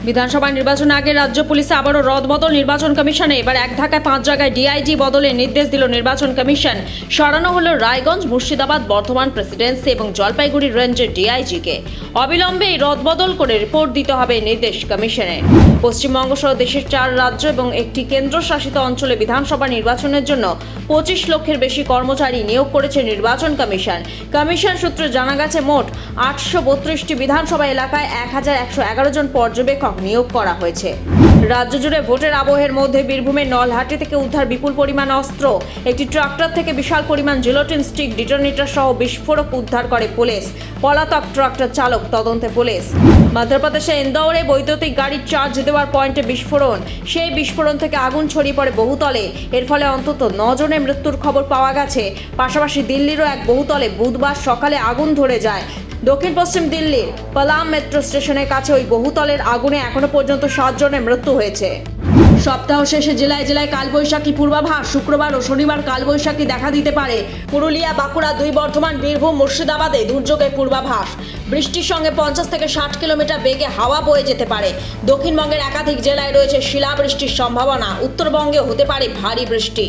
বিধানসভা নির্বাচন আগে রাজ্য পুলিশে আবারও রদবদল নির্বাচন কমিশনে। এবার এক ধাক্কায় 5 জায়গায় ডিআইজি বদলের নির্দেশ দিল নির্বাচন কমিশন। সরানো হলো রায়গঞ্জ, মুর্শিদাবাদ, বর্ধমান প্রেসিডেন্সি এবং জলপাইগুড়ি রেঞ্জের ডিআইজিকে। অবিলম্বে এই রদবদল করে রিপোর্ট দিতে হবে নির্দেশ কমিশনের। পশ্চিমবঙ্গ সহ দেশের 4 রাজ্য এবং একটি কেন্দ্রশাসিত অঞ্চলে বিধানসভা নির্বাচনের জন্য 25 লক্ষের বেশি কর্মচারী নিয়োগ করেছে নির্বাচন কমিশন। কমিশন সূত্রে জানা গেছে, মোট 832টি বিধানসভা এলাকায় 1111 জন পর্যবেক্ষক নিয়োগ করা হয়েছে। রাজ্য জুড়ে ভোটের আবহের মধ্যে বীরভূমের নলহাটি থেকে উদ্ধার বিপুল পরিমাণ অস্ত্র। একটি ট্রাক্টর থেকে বিশাল পরিমাণ জিলোটিন স্টিক, ডিটোনেটর সহ বিস্ফোরক উদ্ধার করে পুলিশ। পলাতক ট্রাক্টর চালক তদন্তে পুলিশ। মধ্যপ্রদেশে ইন্দোরে বৈদ্যুতিক গাড়ির চার্জ দেওয়ার পয়েন্টে বিস্ফোরণ। সেই বিস্ফোরণ থেকে আগুন ছড়িয়ে পড়ে বহুতলে। এর ফলে অন্তত 9 জনের মৃত্যুর খবর পাওয়া গেছে। পাশাপাশি দিল্লিরও এক বহুতলে বুধবার সকালে আগুন ধরে যায়। দক্ষিণ পশ্চিম দিল্লির পালাম মেট্রো স্টেশনের কাছে ওই বহুতলের আগুনে এখনো পর্যন্ত 7 জনের মৃত্যু হয়েছে। সপ্তাহ শেষে জেলায় জেলায় কালবৈশাখী পূর্বাভাস। শুক্রবার ও শনিবার কালবৈশাখী দেখা দিতে পারে। পুরুলিয়া, বাঁকুড়া, 2 বর্ধমান, বীরভূম, মুর্শিদাবাদে দুর্যোগের পূর্বাভাস। বৃষ্টির সঙ্গে 50 থেকে 60 কিলোমিটার বেগে হাওয়া বয়ে যেতে পারে। দক্ষিণবঙ্গের একাধিক জেলায় রয়েছে শিলাবৃষ্টির সম্ভাবনা। উত্তরবঙ্গে হতে পারে ভারী বৃষ্টি।